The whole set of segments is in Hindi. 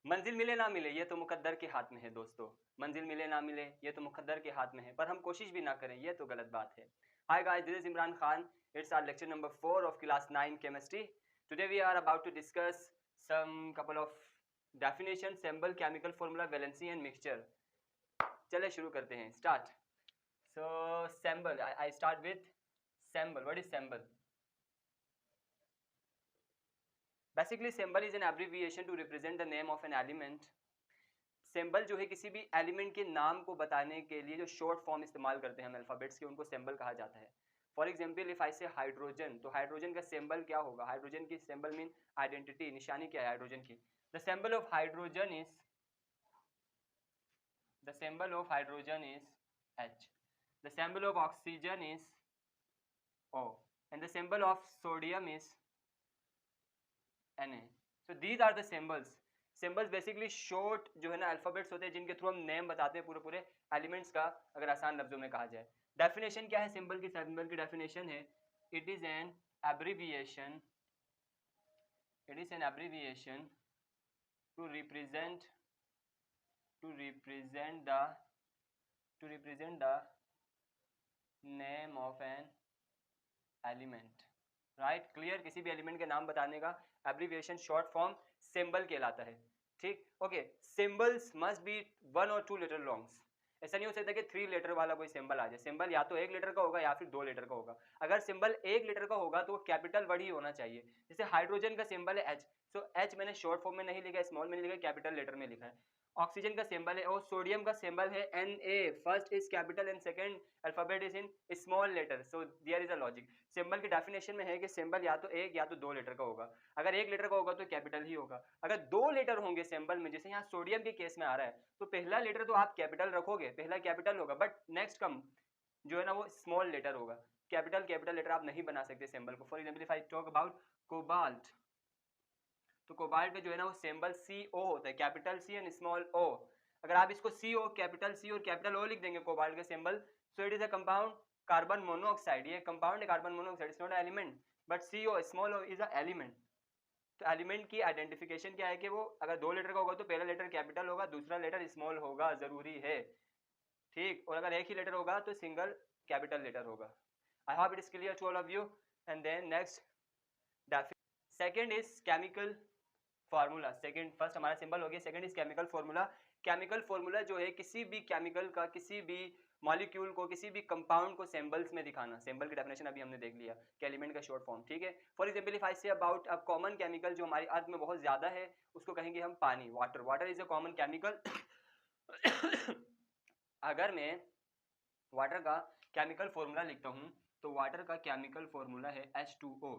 मंजिल मिले ना मिले ये तो मुकद्दर के हाथ में है दोस्तों, मंजिल मिले ना मिले ये तो मुकद्दर के हाथ में है, पर हम कोशिश भी ना करें ये तो गलत बात है। Hi guys, this is Imran Khan. It's our lecture number 4 of class 9 chemistry. Today we are about to discuss some couple of definitions, symbol, chemical formula, valency and mixture. चले शुरू करते हैं. Start. So symbol, I start with symbol. What is symbol? Basically symbol is an abbreviation to represent the name of an element. Symbol जो है किसी भी एलिमेंट के नाम को बताने के लिए जो शॉर्ट फॉर्म इस्तेमाल करते हैं हम अल्फाबेट्स के, उनको सिंबल कहा जाता है. फॉर एग्जाम्पल इफ आई से हाइड्रोजन, तो हाइड्रोजन का सिंबल क्या होगा? हाइड्रोजन की सिंबल मीन आइडेंटिटी, निशानी क्या है हाइड्रोजन की? The symbol of hydrogen is H. The symbol of oxygen is O and the symbol of sodium is Na. So these are the symbols. Symbols basically short जो है ना अल्फाबेट्स होते हैं जिनके थ्रू हम नेम बताते हैं पूरे पूरे एलिमेंट्स का, अगर आसान लफ्जों में कहा जाए. डेफिनेशन क्या है सिंबल की? सिंबल की डेफिनेशन है it is an abbreviation to represent the name of an element. Right, clear? किसी भी एलिमेंट के नाम बताने का एब्रिविएशन शॉर्ट फॉर्म सिंबल कहलाता है. ठीक, ओके. सिंबल्स मस्ट बी 1 और 2 लेटर लॉन्ग्स. ऐसा नहीं हो सकता कि 3 लेटर वाला कोई सिंबल आ जाए. सिंबल या तो 1 लेटर का होगा या फिर 2 लेटर का होगा. अगर सिंबल 1 लेटर का होगा तो वो कैपिटल वर्ड ही होना चाहिए. जैसे हाइड्रोजन का सिंबल है H, सो H मैंने शॉर्ट फॉर्म में नहीं लिखा, स्मॉल में लिखा, कैपिटल लेटर में लिखा है. ऑक्सीजन का सिंबल है और सोडियम का सिंबल है Na. First is capital and second alphabet is in small letter. So there is a logic. Symbol की डेफिनेशन में है कि सिंबल या तो 1 या तो 2 लेटर का होगा. अगर 1 लेटर का होगा तो कैपिटल ही होगा. अगर 2 लेटर होंगे सिंबल में, जैसे यहाँ सोडियम के केस में आ रहा है, तो पहला लेटर तो आप कैपिटल रखोगे, पहला कैपिटल होगा, बट नेक्स्ट कम जो है ना वो स्मॉल लेटर होगा. कैपिटल लेटर आप नहीं बना सकते सिंबल को. For example if I talk about cobalt, तो कोबाल्ट में जो है ना वो सिंबल CO होता है, capital C and small O. अगर आप इसको CO, कैपिटल C और कैपिटल O लिख देंगे कोबाल्ट का symbol, so it is a compound carbon monoxide. ये कंपाउंड है carbon monoxide, it's not a element, but CO small O is a element. तो एलिमेंट की आइडेंटिफिकेशन क्या है कि वो अगर 2 लेटर का होगा तो पहला लेटर कैपिटल होगा, दूसरा लेटर स्मॉल होगा, जरूरी है. ठीक, और अगर एक ही लेटर होगा तो सिंगल कैपिटल लेटर होगा. I hope it is clear to all of you. And then next second is chemical formula. Second, first हमारा सिंबल हो गया, second is chemical formula. Chemical formula जो है किसी भी केमिकल का, किसी भी मॉलिक्यूल को, किसी भी कंपाउंड को सिंबल्स में दिखाना. सिंबल की डेफिनेशन अभी हमने देख लिया कि एलिमेंट का शॉर्ट फॉर्म. ठीक है. For example if I say about a common chemical जो हमारी अर्थ में बहुत ज्यादा है, उसको कहेंगे हम पानी, water. Water is a common chemical. अगर मैं वाटर का केमिकल फॉर्मूला लिखता हूं तो वाटर का केमिकल फॉर्मूला है H2O.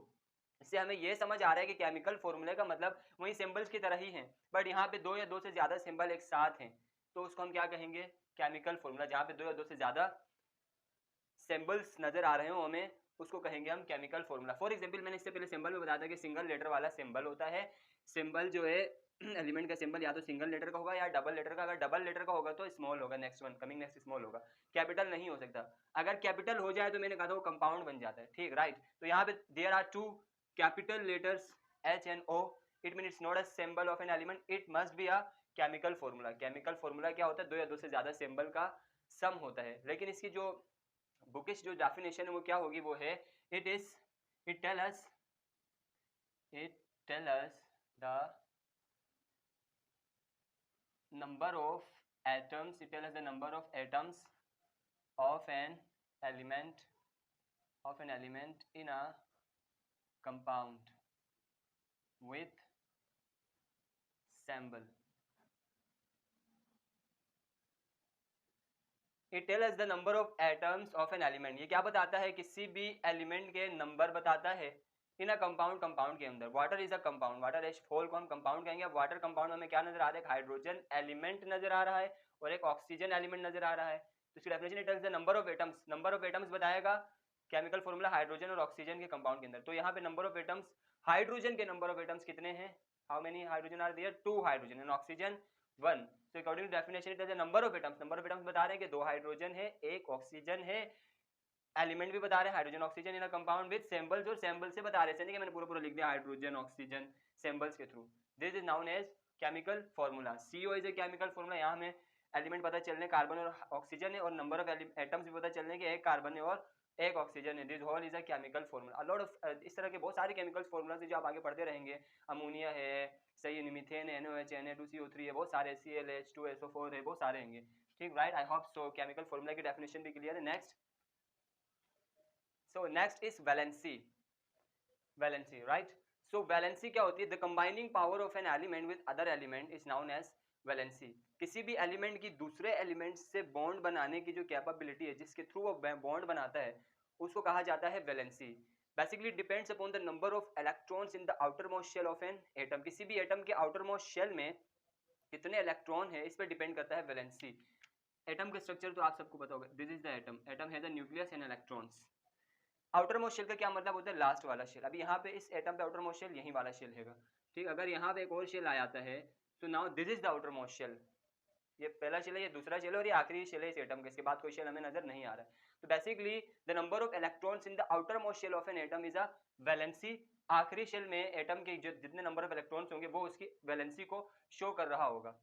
इससे हमें यह समझ आ रहा है कि केमिकल फॉर्मूले का मतलब वही सिंबल्स की तरह ही है, बट यहाँ पे 2 या 2 से ज्यादा सिंबल एक साथ हैं, तो उसको हम क्या कहेंगे? Chemical formula. जहाँ पे 2 या 2 से ज्यादा सिंबल्स नजर आ रहे हो हमें, उसको कहेंगे हम केमिकल फॉर्मूला. फॉर एग्जांपल मैंने इससे पहले सिंबल में बताया था कि सिंगल लेटर वाला सिंबल होता है. सिंबल जो है एलिमेंट का सिंबल या तो सिंगल लेटर का होगा या डबल लेटर का. अगर डबल लेटर का होगा तो स्मॉल होगा, next one coming next small होगा, कैपिटल नहीं हो सकता. अगर कैपिटल हो जाए तो मैंने कहा था वो कंपाउंड बन जाता है. ठीक, राइट. तो यहाँ पे there are 2 capital letters H and O. It means it's not a symbol of an element. It must be a chemical formula. Chemical formula क्या होता है? 2 या 2 से ज्यादा सिंबल का सम होता है. लेकिन इसकी जो बुकिश जो डेफिनेशन है वो क्या होगी? वो है it tell us the number of atoms. It tell us the number of atoms of an element in a compound with symbol. It tells us the number of atoms of an element. ये क्या बताता है? किसी भी एलिमेंट के नंबर बताता है इन अ कंपाउंड. कंपाउंड के अंदर water is a compound. Water H फोल को हम कंपाउंड कहेंगे. अब वाटर कंपाउंड में हमें क्या नजर आ रहा है? एक हाइड्रोजन एलिमेंट नजर आ रहा है और एक ऑक्सीजन एलिमेंट नजर आ रहा है. तो इसकी definition it tells the number of atoms. Number of atoms बताएगा केमिकल फॉर्मूला हाइड्रोजन और ऑक्सीजन के कंपाउंड के अंदर. तो यहाँ पे नंबर ऑफ एटम्स, हाइड्रोजन के नंबर ऑफ एटम्स कितने हैं? How many hydrogen are there? 2 hydrogen and oxygen 1. So according to definition it is the number of atoms. number of atoms बता रहे हैं कि 2 हाइड्रोजन है, 1 ऑक्सीजन है. एलिमेंट भी बता रहे हैं hydrogen oxygen in a compound with symbols, और सिंबल से बता रहे हैं कि मैंने पूरा पूरा लिख दिया हाइड्रोजन ऑक्सीजन सिंबल्स के through. This is known as chemical formula, CO is a chemical formula. यहाँ हमें एलिमेंट पता चलने कार्बन और ऑक्सीजन है, और नंबर ऑफ एटम्स भी पता चलने कि एक कार्बन है और एक ऑक्सीजन है। This whole is a chemical formula. Lot of इस तरह के बहुत सारे केमिकल फॉर्मूला जो आप आगे पढ़ते रहेंगे। अमोनिया है, सही, मीथेन है, NOH, Na2CO3 है, बहुत सारे, ClH2SO4 है, बहुत सारे होंगे। ठीक, right, I hope so. Chemical formula की डेफिनेशन भी क्लियर है। Next, so next is valency. Valency, right. So valency क्या होती है? The combining power of an element with other element is known as valency. किसी भी एलिमेंट की दूसरे एलिमेंट से बॉन्ड बनाने की जो कैपेबिलिटी है, जिसके थ्रू वो बॉन्ड बनाता है, उसको कहा जाता है valency. Basically depends upon the number of electrons in the outermost shell of an atom. किसी भी एटम के आउटर मोस्ट शेल में कितने इलेक्ट्रॉन है, इस पर डिपेंड करता है वैलेंसी। एटम का स्ट्रक्चर तो आप सबको पता होगा। This is the atom. Atom has a nucleus and electrons. Outermost shell का क्या मतलब होता है? लास्ट वाला शेल। अभी यहाँ पे इस एटम पे आउटर मोस्ट शेल यही वाला शेल है। ठीक, अगर यहाँ पे एक और शेल आ जाता है, तो now this is the outermost shell. ये पहला शेल है, ये दूसरा शेल है, और ये आखिरी शेल है इस एटम का। इसके बाद कोई शेल हमें नजर नहीं आ रहा है। तो basically the number of electrons in the outermost shell of an atom is a valency. आखिरी शेल में एटम के जो जितने नंबर ऑफ इलेक्ट्रॉन्स होंगे वो उसकी वैलेंसी को शो कर रहा होगा।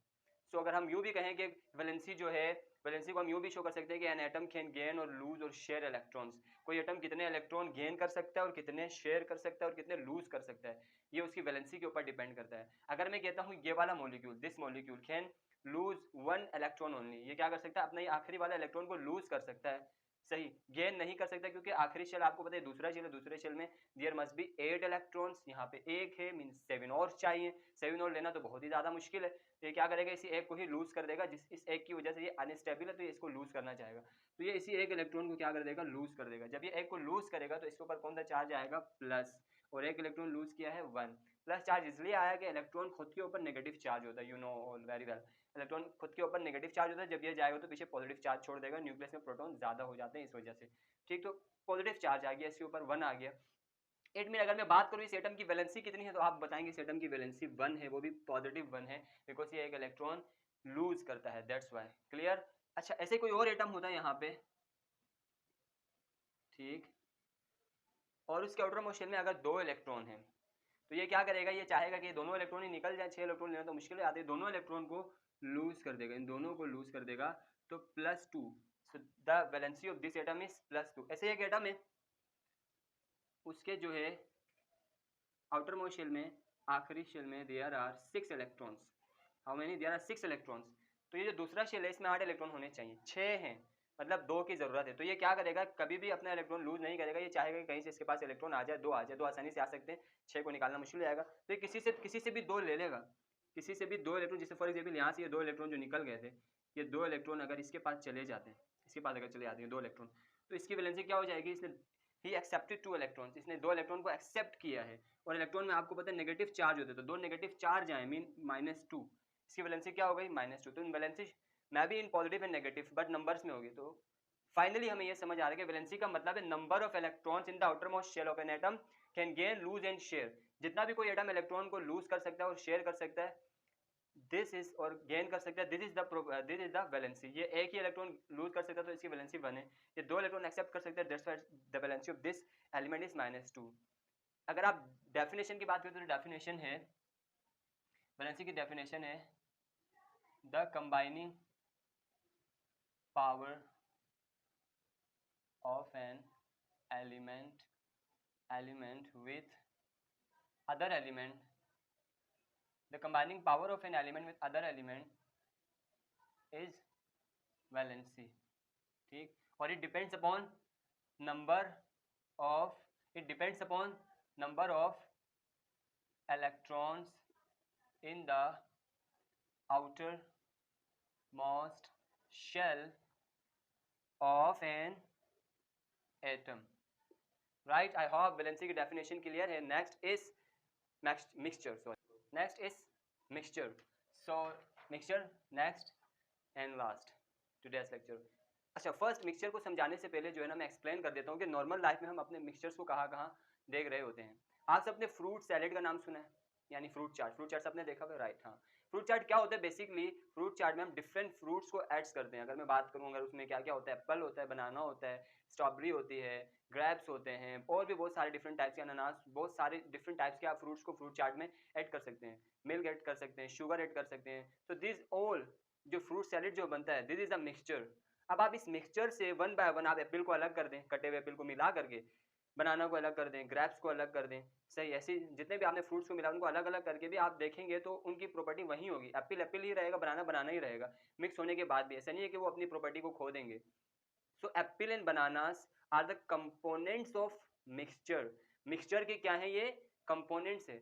सो अगर हम यूं भी कहें कि वैलेंसी जो है, वैलेंसी को हम यूं भी शो कर सकते हैं कि एन एटम कैन गेन और लूज और शेयर इलेक्ट्रॉन्स। कोई एटम कितने इलेक्ट्रॉन गेन कर सकता है और कितने शेयर कर सकता है और कितने लूज कर सकता है, ये उसकी वैलेंसी के ऊपर डिपेंड करता है। अगर मैं कहता हूँ ये वाला molecule, this molecule can lose 1 electron only, ये क्या कर सकता है? अपना ये आखिरी वाला इलेक्ट्रॉन को लूज कर सकता है, सही, गेन नहीं कर सकता, क्योंकि आखिरी शेल आपको पता है दूसरा शेल है। दूसरे शेल में देयर मस्ट बी 8 इलेक्ट्रॉन्स, यहाँ पे एक है, मीन 7 और चाहिए। 7 और लेना तो बहुत ही ज्यादा मुश्किल है। तो ये क्या करेगा? इसी एक को ही लूज कर देगा, जिस इस एक की वजह से ये अनस्टेबल है, तो ये इसको लूज करना चाहेगा। तो ये इसी एक इलेक्ट्रॉन को क्या कर देगा? लूज कर देगा। जब ये एक को लूज करेगा तो इसके ऊपर कौन सा चार्ज आएगा? प्लस। और एक इलेक्ट्रॉन लूज किया है 1। प्लस चार्ज इसलिए आया कि इलेक्ट्रॉन खुद के ऊपर नेगेटिव चार्ज होता है, you know all very well. Electron खुद के ऊपर नेगेटिव चार्ज होता है, जब ये जाएगा तो पीछे पॉजिटिव चार्ज छोड़ देगा। न्यूक्लियस में प्रोटॉन ज्यादा हो जाते हैं इस वजह से। ठीक, तो पॉजिटिव चार्ज आ गया, इसके ऊपर 1 आ गया। इट मीन अगर मैं बात करूँ इस एटम की वैलेंसी कितनी है, तो आप बताएंगे इस एटम की वैलेंसी 1 है, वो भी पॉजिटिव 1 है, बिकॉज ये एक इलेक्ट्रॉन लूज करता है, दैट्स वाई। क्लियर? अच्छा, ऐसे कोई और एटम होता है यहाँ पे, ठीक, और उसके आउटर मोस्ट शेल में अगर 2 इलेक्ट्रॉन है, तो ये क्या करेगा? ये चाहेगा कि ये दोनों इलेक्ट्रॉन ही निकल जाए। 6 इलेक्ट्रॉन लेना तो मुश्किल है, आते दोनों इलेक्ट्रॉन को लूज कर देगा, इन दोनों को लूज कर देगा, तो +2। So the valency of this atom is +2। ऐसे एक एटम है, उसके जो है आउटर मोस्ट शेल में, आखिरी शेल में there are 6 electrons. How many? There are 6 electrons. तो ये जो दूसरा शेल है इसमें 8 इलेक्ट्रॉन होने चाहिए, 6 हैं, मतलब 2 की जरूरत है। तो ये क्या करेगा? कभी भी अपना इलेक्ट्रॉन लूज नहीं करेगा। ये चाहेगा कि कहीं से इसके पास इलेक्ट्रॉन आ जाए, 2 आ जाए, 2 आसानी से आ सकते हैं, 6 को निकालना मुश्किल हो जाएगा। तो ये किसी से भी 2 ले लेगा, किसी से भी 2 इलेक्ट्रॉन। जैसे फॉर एग्जाम्पल यहाँ से ये 2 इलेक्ट्रॉन जो निकल गए थे, ये 2 इलेक्ट्रॉन अगर इसके पास चले जाते हैं, इसके पास अगर चले जाते हैं 2 इलेक्ट्रॉन, तो इसकी वैलेंसी क्या हो जाएगी? इसने ही एक्सेप्टेड 2 इलेक्ट्रॉन्स, इसने 2 इलेक्ट्रॉन को एक्सेप्ट किया है। और इलेक्ट्रॉन में आपको पता है नेगेटिव चार्ज होते हैं, तो 2 नेगेटिव चार्ज आए, मीन -2। इसकी वैलेंसी क्या हो गई? -2। तो इन वैलेंसी मैं भी in positive and negative, but numbers में होगी। तो फाइनली हमें ये समझ आ रहा है कि वैलेंसी का मतलब है number of electrons in the outermost shell of an atom can gain, lose and share. जितना भी कोई एटम इलेक्ट्रॉन को लूज कर सकता है और शेयर कर सकता है, दिस इज, और गेन कर सकता है, दिस इज द वैलेंसी। ये एक ही इलेक्ट्रॉन लूज कर सकता है तो इसकी वैलेंसी 1 है। ये 2 इलेक्ट्रॉन एक्सेप्ट कर सकते हैं, that's why the valency of this element is -2। अगर आप डेफिनेशन की बात करें तो डेफिनेशन है, वैलेंसी की डेफिनेशन है the combining power of an element with other element, the combining power of an element with other element is valency। ठीक, और it depends upon number of electrons in the outermost shell of an atom, right? I hope valency की definition clear है। next is mixture, sorry, next is mixture। so mixture next and last today's lecture। अच्छा, फर्स्ट मिक्सचर को समझाने से पहले जो है ना, मैं एक्सप्लेन कर देता हूँ कि नॉर्मल लाइफ में हम अपने मिक्सचर्स को कहाँ कहाँ देख रहे होते हैं। आप सबने फ्रूट सैलेड का नाम सुना है, यानी फ्रूट चाट। फ्रूट चाट सबने देखा हुआ, राइट? हाँ, फ्रूट चाट क्या होता है बेसिकली, फ्रूट चाट में हम डिफरेंट फ्रूट्स को ऐड्स करते हैं। अगर मैं बात करूँ, अगर उसमें क्या क्या होता है, एप्पल होता है, बनाना होता है, स्ट्रॉबेरी होती है, ग्रेप्स होते हैं, और भी बहुत सारे डिफरेंट टाइप्स के अनानास, बहुत सारे डिफरेंट टाइप्स के आप फ्रूट्स को फ्रूट चाट में ऐड कर सकते हैं, मिल्क ऐड कर सकते हैं, शुगर ऐड कर सकते हैं। तो दिस ऑल जो फ्रूट सैलेड जो बनता है, दिस इज अ मिक्सचर। अब आप इस मिक्सचर से वन बाय वन आप एप्पल को अलग कर दें, कटे हुए एप्पल को मिला करके, बनाना को अलग कर दें, ग्रेप्स को अलग कर दें, सही, ऐसे जितने भी आपने फ्रूट्स को मिला उनको अलग अलग करके भी आप देखेंगे तो उनकी प्रॉपर्टी वही होगी, एप्पल एप्पल ही रहेगा, बनाना बनाना ही रहेगा, मिक्स होने के बाद भी ऐसा नहीं है कि वो अपनी प्रॉपर्टी को खो देंगे। So apple and bananas are the components of mixture. Mixture के क्या है ये कंपोनेंट्स है।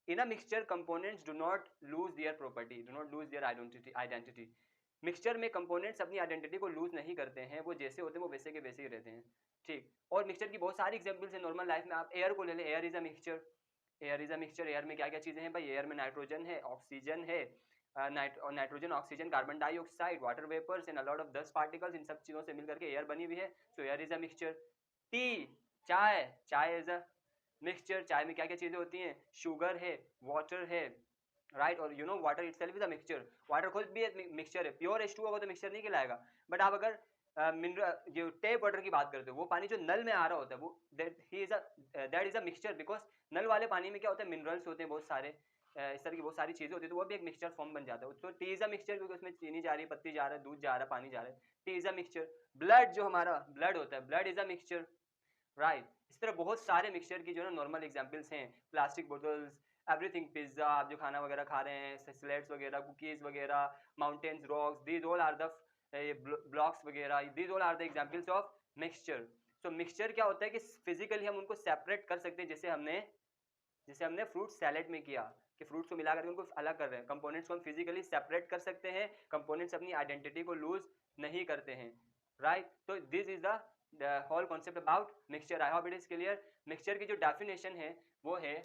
In a mixture components do not lose their property, do not lose their identity. Mixture में कंपोनेंट्स अपनी आइडेंटिटी को लूज नहीं करते हैं, वो जैसे होते हैं वो वैसे के वैसे ही रहते हैं, ठीक। और मिक्सचर की बहुत सारी एग्जांपल्स है नॉर्मल लाइफ में। आप एयर को ले लें, air is a mixture, air is a mixture. Air में क्या क्या चीजें हैं भाई, एयर में नाइट्रोजन है, ऑक्सीजन है, nitrogen, oxygen, carbon dioxide, water vapours and a lot of dust particles, इन सब चीजों से मिलकर के एयर बनी हुई है। So air is a mixture. Tea, chai, chai is a mixture. चाय में क्या क्या चीजें होती हैं, शुगर है, वाटर है, राइट। और you know water itself is a mixture, water खुद भी एक मिक्सचर है। प्योर H2O होगा तो मिक्सचर नहीं कहलाएगा, बट आप अगर मिनरल जो टेप वाटर की बात करते हो, वो पानी जो नल में आ रहा होता है, वो that is a mixture, because नल वाले पानी में क्या होता है, मिनरल्स होते हैं बहुत सारे, इस तरह की बहुत सारी चीजें होती है, तो वो भी एक मिक्सचर फॉर्म बन जाता है। तो टी इज अ मिक्सचर क्योंकि उसमें चीनी जा रही है, पत्ती जा रहा है, दूध जा रहा है, पानी जा रहा है, T is a mixture. Blood, जो हमारा ब्लड होता है, blood is a mixture, right. इस तरह बहुत सारे मिक्सचर की जो है ना नॉर्मल एग्जांपल्स हैं, प्लास्टिक बोतल्स, एवरीथिंग, पिज्जा, आप जो खाना वगैरह खा रहे हैं, स्लेट्स वगैरह, कुकीज वगैरह, mountains, rocks, these all are the blocks वगैरह, these all are the examples of mixture. So mixture क्या होता है कि फिजिकली हम उनको सेपरेट कर सकते हैं, जैसे हमने फ्रूट सैलेड में किया कि फ्रूट्स को मिला करके उनको अलग कर रहे हैं, कंपोनेंट्स को हम फिजिकली सेपरेट कर सकते हैं, कंपोनेंट्स अपनी आइडेंटिटी को लूज नहीं करते हैं, राइट। तो this is the whole concept about mixture. I hope it is clear. Mixture की जो डेफिनेशन है वो है,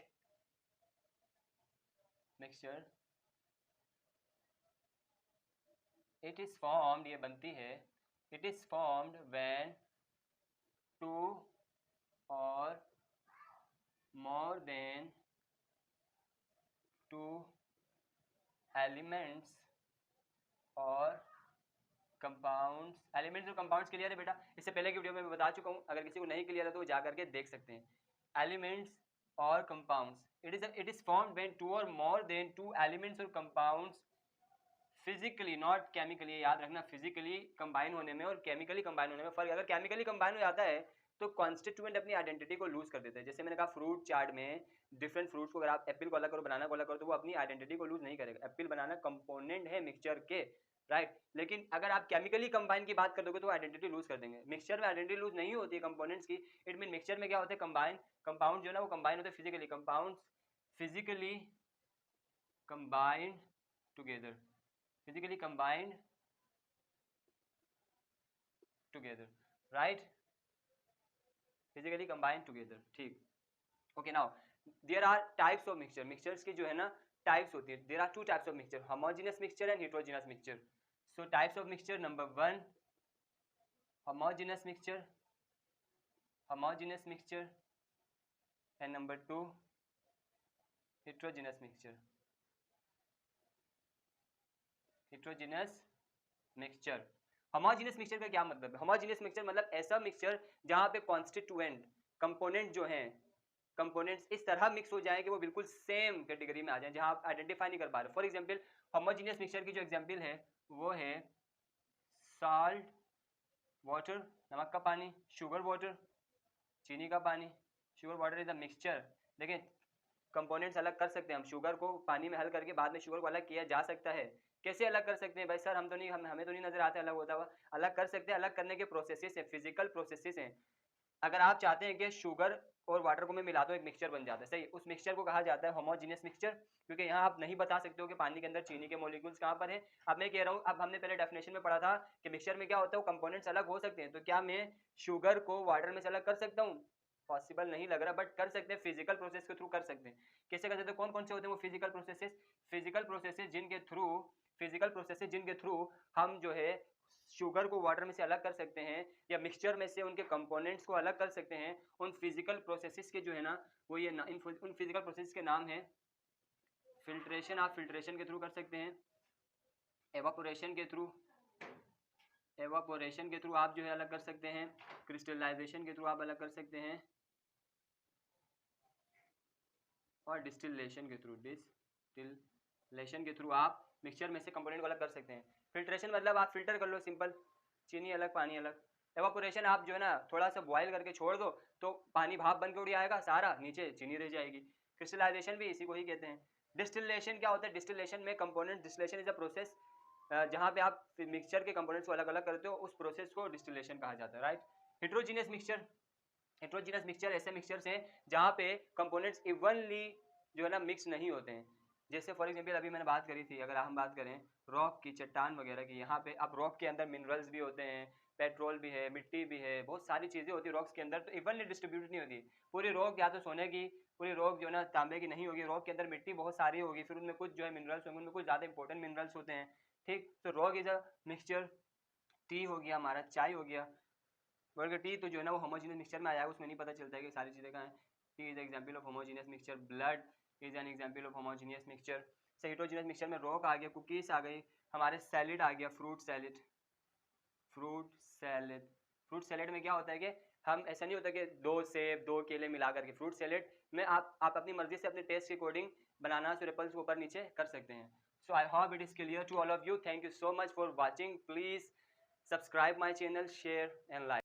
मिक्सचर इट इज फॉर्म्ड, ये बनती है, it is formed when two और more than two elements और कंपाउंड्स, एलिमेंट्स और कंपाउंड्स क्लियर है बेटा, इससे पहले की वीडियो में मैं बता चुका हूँ, अगर किसी को नहीं क्लियर है तो वो जा करके देख सकते हैं। एलिमेंट्स और compounds, it is formed when two और मोर देन टू एलिमेंट्स और कंपाउंड्स फिजिकली, नॉट केमिकली, याद रखना, फिजिकली कंबाइन होने में और केमिकली कंबाइन होने में फर्क। अगर केमिकली कंबाइन हो जाता है तो कॉन्स्टिट्यूएंट अपनी आइडेंटिटी को लूज कर देते हैं। जैसे मैंने कहा फ्रूट चार्ट में डिफरेंट फ्रूट्स को अगर आप एप्पल को अलग करो, बनाना को अलग करो, तो वो अपनी आइडेंटिटी को लूज नहीं करेगा। एप्पल बनाना कंपोनेंट है मिक्सचर के, राइट। लेकिन अगर आप केमिकली कंबाइन की बात कर दोगे तो आइडेंटिटी लूज कर देंगे। मिक्सचर में आइडेंटिटी लूज नहीं होती है कंपोनेंट्स की। इट मीन मिक्सचर में क्या होता है, कंबाइन, कंपाउंड जो है ना वो कंबाइन होते हैं physically, compounds physically combined together, physically combined together, right, physically combined together, ठीक। okay, now there are types of mixture, mixtures की जो है ना types होती है। there are two types of mixture, homogeneous mixture and heterogeneous mixture। so types of mixture, number 1 homogeneous mixture, homogeneous mixture, and number 2 heterogeneous mixture, heterogeneous mixture। Homogeneous mixture का क्या मतलब है, होमोजेनियस मिक्सचर मतलब ऐसा मिक्सचर जहां पे कॉन्स्टिट्यूएंट कंपोनेंट जो हैं, कंपोनेंट्स इस तरह मिक्स हो जाए कि वो बिल्कुल सेम कैटेगरी में आ जाए, जहां आप आइडेंटिफाई नहीं कर पा रहे। फॉर एग्जांपल होमोजेनियस मिक्सचर की जो एग्जांपल है वो है साल्ट वाटर, नमक का पानी, शुगर वाटर, चीनी का पानी। Sugar water is a mixture. देखिए कंपोनेंट्स अलग कर सकते हैं हम, शुगर को पानी में हल करके बाद में शुगर को अलग किया जा सकता है। कैसे अलग कर सकते हैं भाई सर, हम तो नहीं, हमें तो नहीं नजर आता अलग होता हुआ। अलग कर सकते हैं, अलग करने के प्रोसेसेस हैं, फिजिकल प्रोसेसेस हैं। अगर आप चाहते हैं कि शुगर और वाटर को मैं मिला दूं एक मिक्सचर बन जाता है, सही, उस मिक्सचर को कहा जाता है होमोजेनियस मिक्सचर, क्योंकि यहाँ आप नहीं बता सकते हो कि पानी के अंदर चीनी के मॉलिक्यूल्स कहाँ पर है। अब मैं कह रहा हूँ, अब हमने पहले डेफिनेशन में पढ़ा था कि मिक्सचर में क्या होता है, कंपोनेंट्स अलग हो सकते हैं, तो क्या मैं शुगर को वाटर में से अलग कर सकता हूँ, पॉसिबल नहीं लग रहा, बट कर सकते हैं, फिजिकल प्रोसेस के थ्रू कर सकते हैं। कैसे कर सकते हैं, कौन कौन से होते हैं वो फिजिकल प्रोसेसेस, फिजिकल प्रोसेसेस जिनके थ्रू, फिजिकल प्रोसेसेस जिनके थ्रू हम जो है शुगर को वाटर में से अलग कर सकते हैं या मिक्सचर में से उनके कंपोनेंट्स को अलग कर सकते हैं। उन फिजिकल प्रोसेसेस के जो है ना वो ये उन फिजिकल प्रोसेस के नाम है फिल्ट्रेशन आप फिल्ट्रेशन के थ्रू कर सकते हैं, एवापोरेशन के थ्रू आप जो है अलग कर सकते हैं, क्रिस्टलाइजेशन के थ्रू आप अलग कर सकते हैं, और डिस्टिलेशन के थ्रू आप मिक्सचर में से कंपोनेंट को अलग कर सकते हैं। फिल्ट्रेशन मतलब आप फिल्टर कर लो, सिंपल, चीनी अलग पानी अलग। एवापोरेशन आप जो है ना थोड़ा सा बॉयल करके छोड़ दो तो पानी भाप बन के उड़ आएगा सारा, नीचे चीनी रह जाएगी। क्रिस्टलाइजेशन भी इसी को ही कहते हैं। डिस्टिलेशन क्या होता है? डिस्टिलेशन में component, distillation is a process जहाँ पे आप मिक्सचर के कंपोनेंट्स को अलग अलग करते हो, उस प्रोसेस को डिस्टिलेशन कहा जाता है, राइट। हेट्रोजीनियस मिक्सचर ऐसे मिक्सचर्स हैं जहाँ पे कंपोनेंट्स इवनली जो है ना मिक्स नहीं होते हैं। जैसे फॉर एग्जांपल अभी मैंने बात करी थी, अगर हम बात करें रॉक की, चट्टान वगैरह की, यहाँ पे अब रॉक के अंदर मिनरल्स भी होते हैं, पेट्रोल भी है, मिट्टी भी है, बहुत सारी चीज़ें होती है रॉक्स के अंदर, तो इवनली डिस्ट्रीब्यूटेड नहीं होती। पूरी रॉक या तो सोने की, पूरी रॉक जो है ना तांबे की नहीं होगी, रॉक के अंदर मिट्टी बहुत सारी होगी, फिर उनमें कुछ जो है मिनरल्स होंगे, उनमें कुछ ज़्यादा इंपॉर्टेंट मिनरल्स होते हैं, ठीक। तो rock is a mixture. T हो गया हमारा, चाय हो गया, वर्ग टी तो जो है ना वो होमोजीनियस मिक्सचर में आ जाएगा, उसमें नहीं पता चलता है कि सारी चीज़ें कहाँ हैं। T is example of homogeneous mixture, blood is an example of homogeneous mixture. Heterogeneous mixture में रॉक आ गया, कुकीज़ आ गई, हमारे सैलिड आ गया, फ्रूट सैलिड। फ्रूट सैलेड में क्या होता है कि हम, ऐसा नहीं होता कि 2 सेब 2 केले मिला करके, फ्रूट सैलेड में आप अपनी मर्जी से अपने टेस्ट के अकॉर्डिंग बनाना, एप्पल्स को ऊपर नीचे कर सकते हैं। So I hope it is clear to all of you. Thank you so much for watching. Please subscribe my channel, share and like.